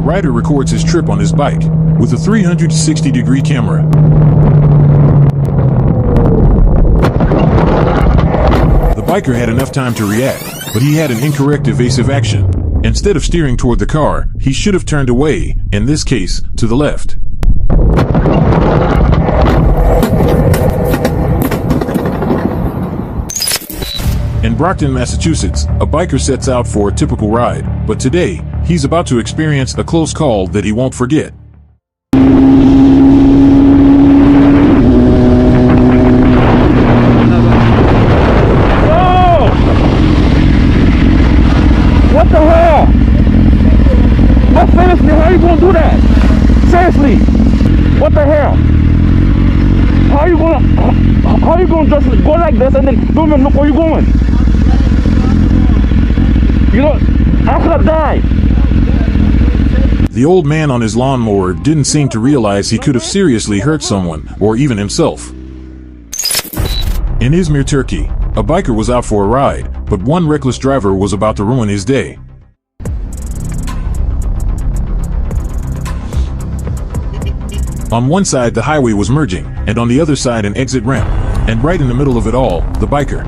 rider records his trip on his bike with a 360-degree camera. The biker had enough time to react, but he had an incorrect evasive action. Instead of steering toward the car, he should have turned away, in this case, to the left. In Brockton, Massachusetts, a biker sets out for a typical ride, but today, he's about to experience a close call that he won't forget. What the hell? Don't finish me. How you gonna do that? Seriously. What the hell? How you gonna just go like this and then don't even look where you're going? You know, I could have died. The old man on his lawnmower didn't seem to realize he could have seriously hurt someone, or even himself. In Izmir, Turkey, a biker was out for a ride, but one reckless driver was about to ruin his day. On one side, the highway was merging, and on the other side, an exit ramp. And right in the middle of it all, the biker.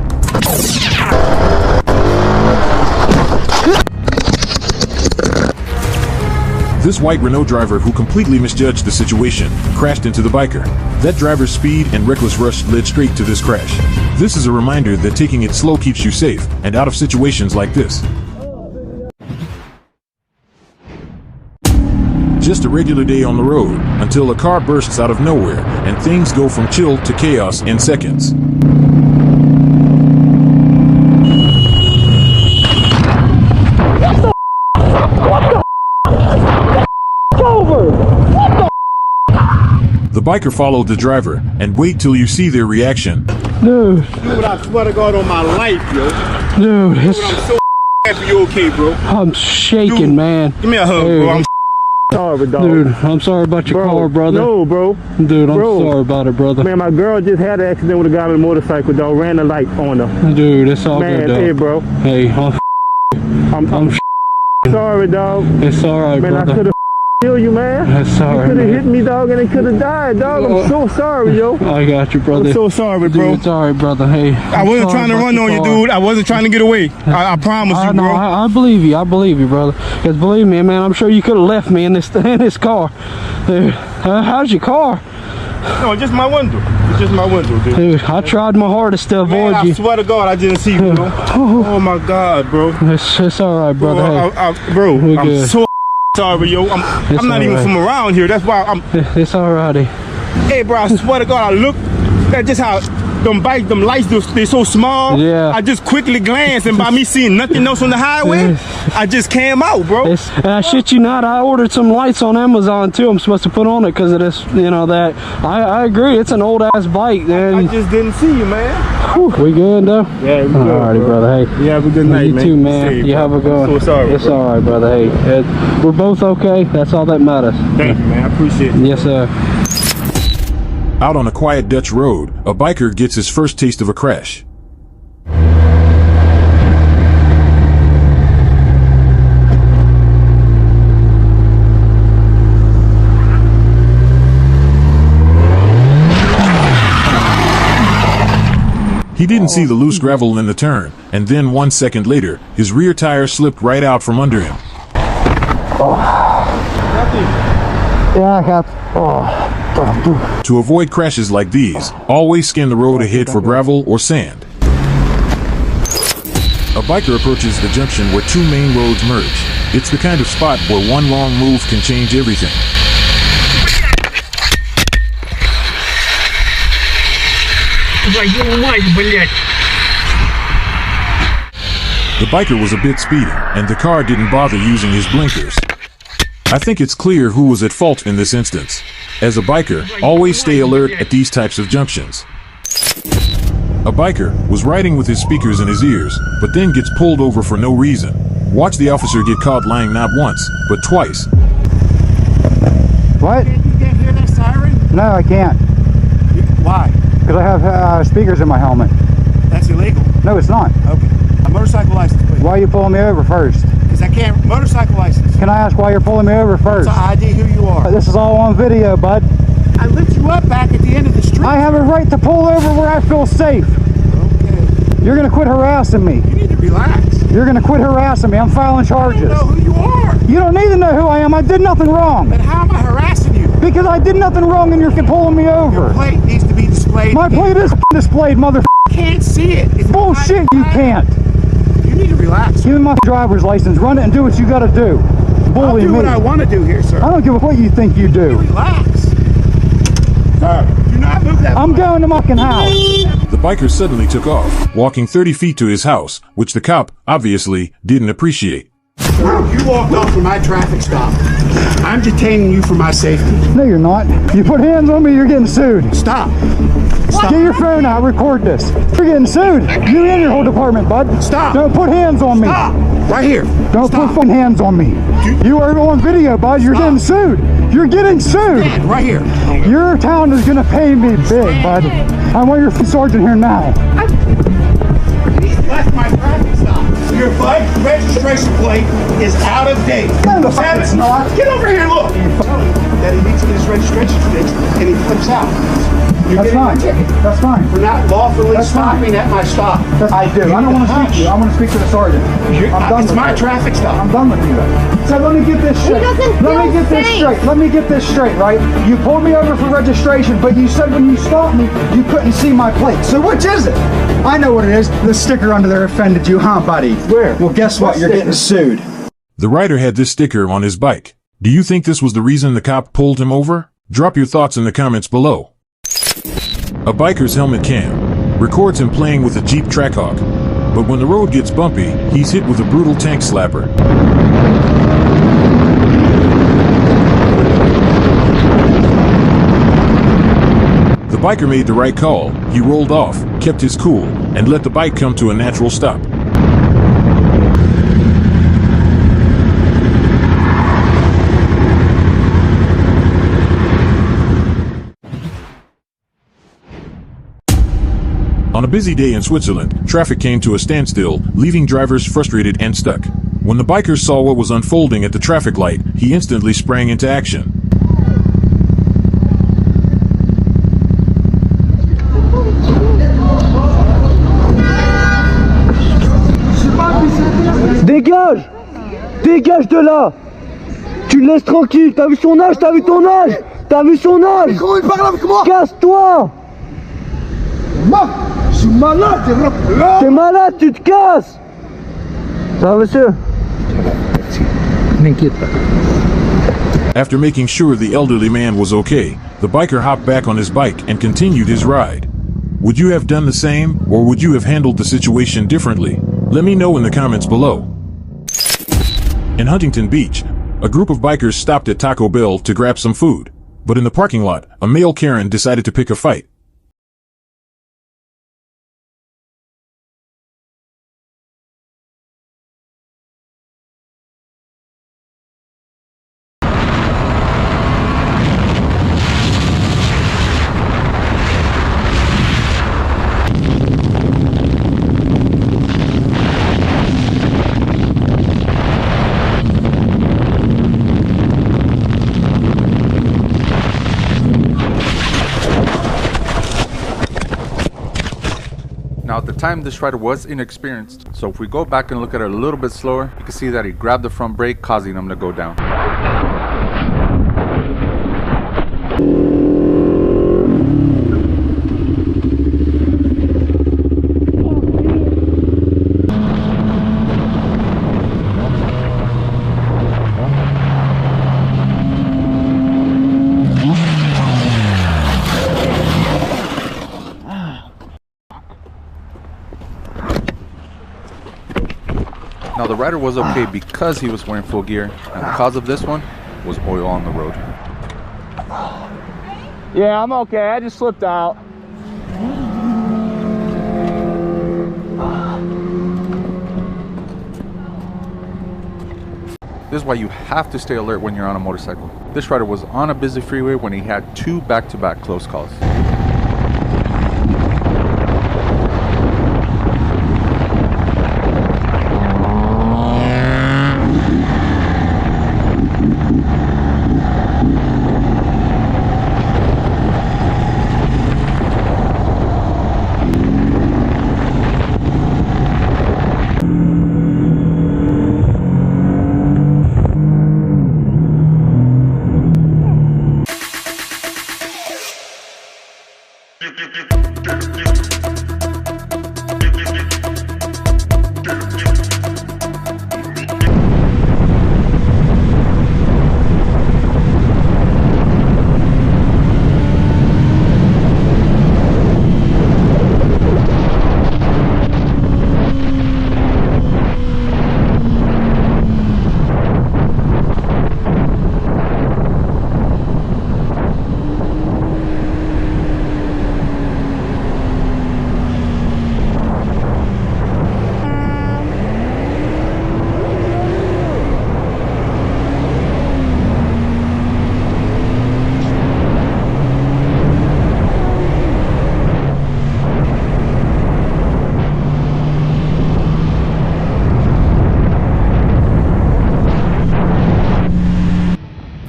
This white Renault driver, who completely misjudged the situation, crashed into the biker. That driver's speed and reckless rush led straight to this crash. This is a reminder that taking it slow keeps you safe and out of situations like this. Just a regular day on the road, until a car bursts out of nowhere, and things go from chill to chaos in seconds. The biker followed the driver, and wait till you see their reaction. Dude, I swear to God on my life, yo. Dude, I'm so happy you're okay, bro. I'm shaking, Dude, man. Give me a hug, Dude, bro. I'm sorry, dog. Dude, I'm sorry about your car, brother. No, bro. Dude, I'm sorry about it, brother. Man, my girl just had an accident with a guy on a motorcycle, dog. Ran the light on her. Dude, it's all good, dog. Hey, bro. Hey, I'm sorry, dog. It's alright, man, brother. I could have killed you, man. That's alright, You could have man. hit me, dog, and it could have died, dog. I'm so sorry, yo. I got you, brother. I'm so sorry, bro. Dude, it's alright, brother. Hey, I wasn't trying to run on you, dude. I wasn't trying to get away. I promise you, bro. I believe you. I believe you, brother. Because believe me, man, I'm sure you could have left me in this car. Dude, how's your car? No, just my window. It's just my window, dude. Dude, I tried my hardest to avoid man, you. I swear to God, I didn't see you, bro. Oh my God, bro. It's alright, brother. Bro, We I'm good. so sorry, yo. I'm not even from around here. That's why I'm. It's alrighty. Hey, bro, I swear to God, I looked at just how them lights, they're so small. Yeah. I just quickly glanced, and by me seeing nothing else on the highway, I just came out, bro. And I shit you not, I ordered some lights on Amazon too. I'm supposed to put on it because of this, you know, that. I agree, it's an old ass bike, man. I just didn't see you, man. Whew, we good though? Yeah, we good. Alrighty, brother. Hey, you have a good night, you man. too, man. Safe, you have a good one. I'm so sorry. It's alright, brother. Hey, we're both okay. That's all that matters. Thank you, man. I appreciate it. Yes, sir. Out on a quiet Dutch road, a biker gets his first taste of a crash. He didn't see the loose gravel in the turn, and then 1 second later, his rear tire slipped right out from under him. Yeah, I got. To avoid crashes like these, always scan the road ahead for gravel or sand. A biker approaches the junction where two main roads merge. It's the kind of spot where one wrong move can change everything. The biker was a bit speedy, and the car didn't bother using his blinkers. I think it's clear who was at fault in this instance. As a biker, always stay alert at these types of junctions. A biker was riding with his speakers in his ears, but then gets pulled over for no reason. Watch the officer get caught lying not once, but twice. What? You can't hear that siren? No, I can't. Why? Because I have speakers in my helmet. That's illegal. No, it's not. Okay. I'm Motorcycle license plate. Why are you pulling me over first? Because I can't. Motorcycle license. Can I ask why you're pulling me over first? To ID who you are. This is all on video, bud. I lift you up back at the end of the street. I have a right to pull over where I feel safe. Okay. You're gonna quit harassing me. You need to relax. You're gonna quit harassing me. I'm filing charges. I don't know who you are. You don't need to know who I am. I did nothing wrong. But how am I harassing you? Because I did nothing wrong and you're pulling me over. Your plate needs to be displayed. My plate is displayed, mother. I can't see it. It's Bullshit, you can't. You need to relax. Give me my driver's license. Run it and do what you gotta do. Bully I'll do me. what I want to do here, sir. I don't give a what you think you do. Relax. Do not move that. I'm going to my fucking house. The biker suddenly took off, walking 30 feet to his house, which the cop, obviously, didn't appreciate. You walked off from my traffic stop. I'm detaining you for my safety. No, you're not. You put hands on me, you're getting sued. Stop. Stop. Get your phone out, record this. You're getting sued. You and your whole department, bud. Stop. Don't put hands on me. Stop. Right here. Don't Stop. put fucking hands on me. You are on video, bud. You're getting sued. You're getting sued. Stand right here. Your town is gonna pay me big, bud. I want your sergeant here now. He left my traffic stop. Your bike registration plate is out of date. No, the fuck it's not. Get over here and look. That he needs to get his registration fixed and he flips out. You're That's getting fine. a ticket That's fine. for not lawfully That's stopping at my stop. I do. I don't want to speak to you. I want to speak to the sergeant. I'm done It's with my you. traffic stop. I'm done with you. So let me get this straight. doesn't Let me feel get this safe. straight. Let me get this straight, right? You pulled me over for registration, but you said when you stopped me, you couldn't see my plate. So which is it? I know what it is. The sticker under there offended you, huh, buddy? Where? Well, guess what? You're getting sued. The rider had this sticker on his bike. Do you think this was the reason the cop pulled him over? Drop your thoughts in the comments below. A biker's helmet cam records him playing with a Jeep Trackhawk, but when the road gets bumpy, he's hit with a brutal tank slapper. The biker made the right call. He rolled off, kept his cool, and let the bike come to a natural stop. On a busy day in Switzerland, traffic came to a standstill, leaving drivers frustrated and stuck. When the biker saw what was unfolding at the traffic light, he instantly sprang into action. Dégage! Dégage de là! Tu le laisses tranquille, t'as vu son âge, t'as vu ton âge! T'as vu son âge! Comment il parle avec moi? Casse-toi! Je suis malade, T'es malade, tu te casses! Ça va, monsieur? N'inquiète pas. After making sure the elderly man was okay, the biker hopped back on his bike and continued his ride. Would you have done the same, or would you have handled the situation differently? Let me know in the comments below. In Huntington Beach, a group of bikers stopped at Taco Bell to grab some food. But in the parking lot, a male Karen decided to pick a fight. Now at the time this rider was inexperienced, so if we go back and look at it a little bit slower, you can see that he grabbed the front brake, causing him to go down. Now the rider was okay because he was wearing full gear, and the cause of this one was oil on the road. Yeah, I'm okay. I just slipped out. This is why you have to stay alert when you're on a motorcycle. This rider was on a busy freeway when he had two back-to-back close calls.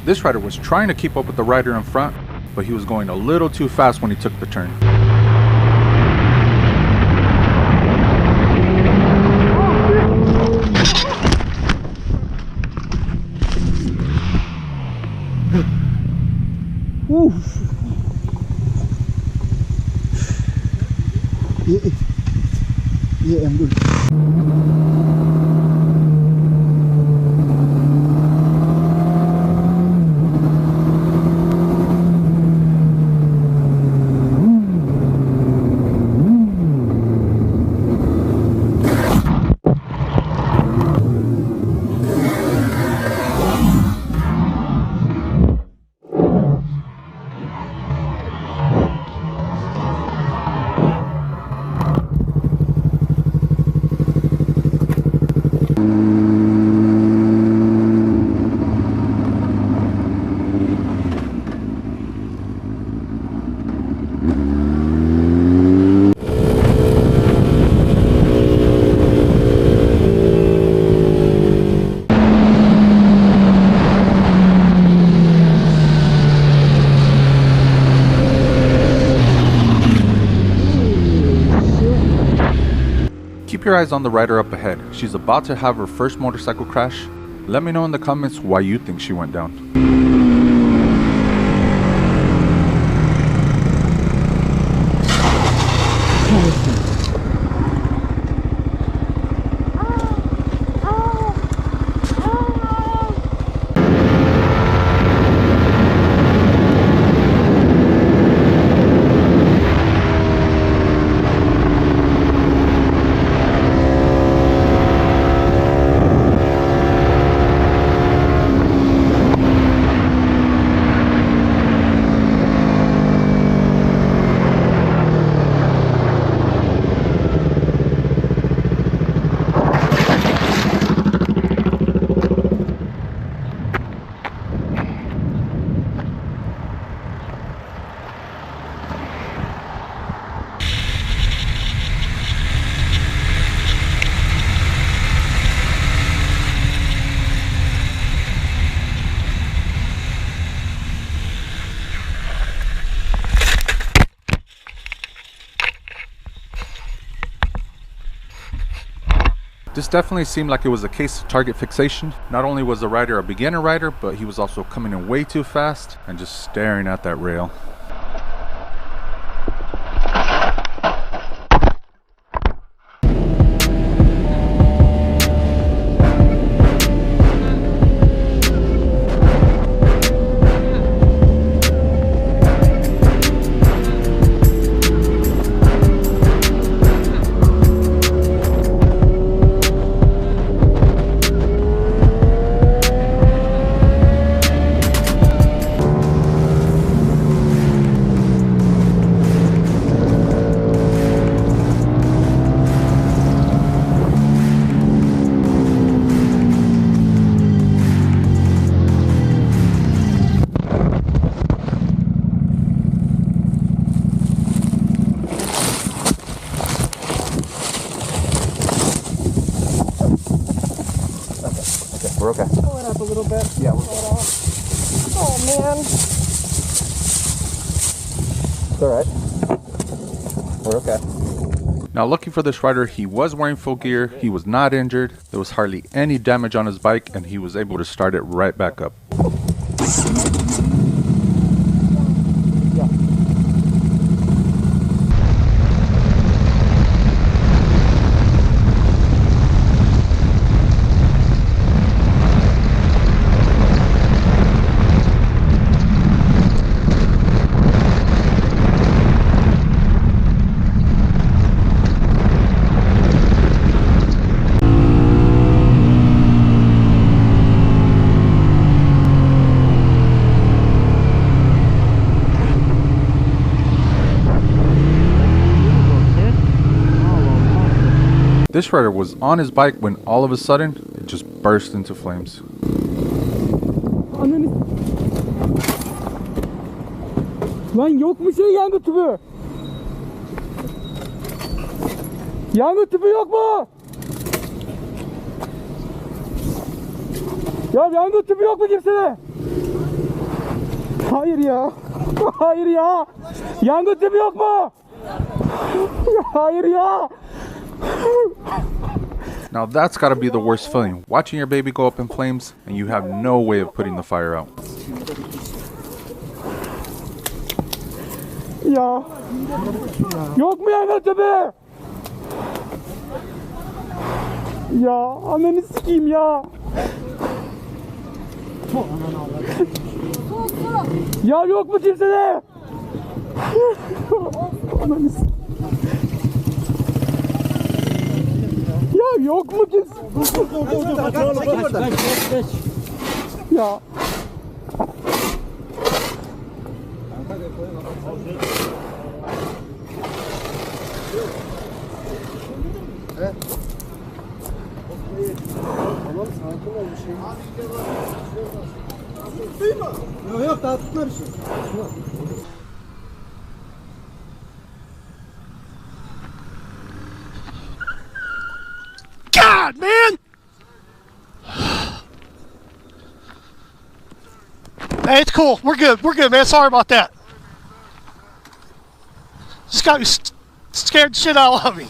This rider was trying to keep up with the rider in front, but he was going a little too fast when he took the turn. Yeah, I'm good. Keep your eyes on the rider up ahead. She's about to have her first motorcycle crash. Let me know in the comments why you think she went down. This definitely seemed like it was a case of target fixation. Not only was the rider a beginner rider, but he was also coming in way too fast and just staring at that rail. We're okay. Pull it up a little bit. Yeah, we're good. Oh, man. It's alright. We're okay. Now, lucky for this rider, he was wearing full gear, he was not injured, there was hardly any damage on his bike, and he was able to start it right back up. This rider was on his bike when all of a sudden, it just burst into flames. Lan yok mu şey yangın tüpü? Yangın tüpü yok mu? Ya yangın tüpü yok mu kimsede? Hayır ya. Hayır ya. Yangın tüpü yok mu? Hayır ya. Now that's gotta be the worst feeling. Watching your baby go up in flames and you have no way of putting the fire out. Ya. Yok mu yangın tüpü? Ya ananı sikeyim ya. Ya yok mu kimsede? Ananı sikeyim. Ya yok mu kimse? Ya. Yok daha tutma bir şey. God, man! Hey, it's cool. We're good. We're good, man. Sorry about that. Just got me scared the shit out of me.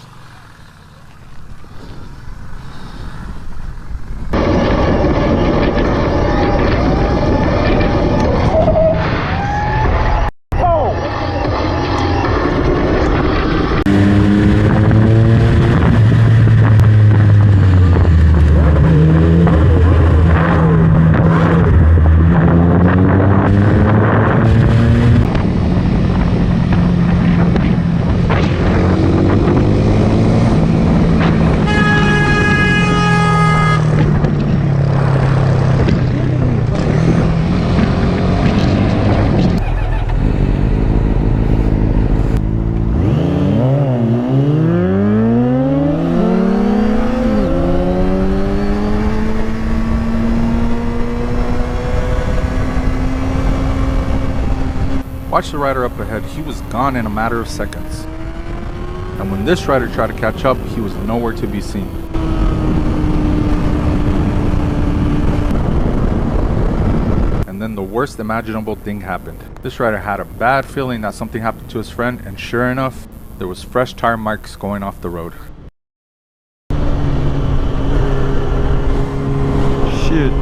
Watch the rider up ahead, he was gone in a matter of seconds. And when this rider tried to catch up, he was nowhere to be seen. And then the worst imaginable thing happened. This rider had a bad feeling that something happened to his friend, and sure enough, there was fresh tire marks going off the road. Shit.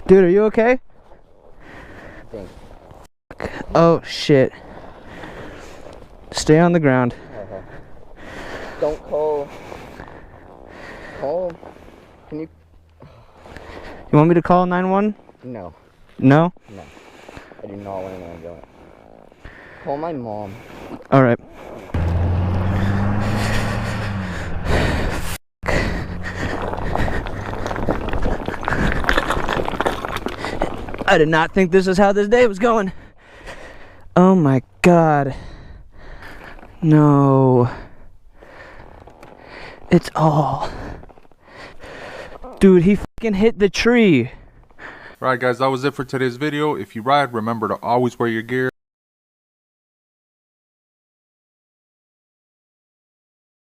Dude, are you okay? Thanks. Oh shit. Stay on the ground. Don't call. Can you? You want me to call 911? No. No? No. I do not want anyone to go. Call my mom. Alright. I did not think this is how this day was going. Oh my god. No. It's all. Dude, he fucking hit the tree. Alright guys, that was it for today's video. If you ride, remember to always wear your gear.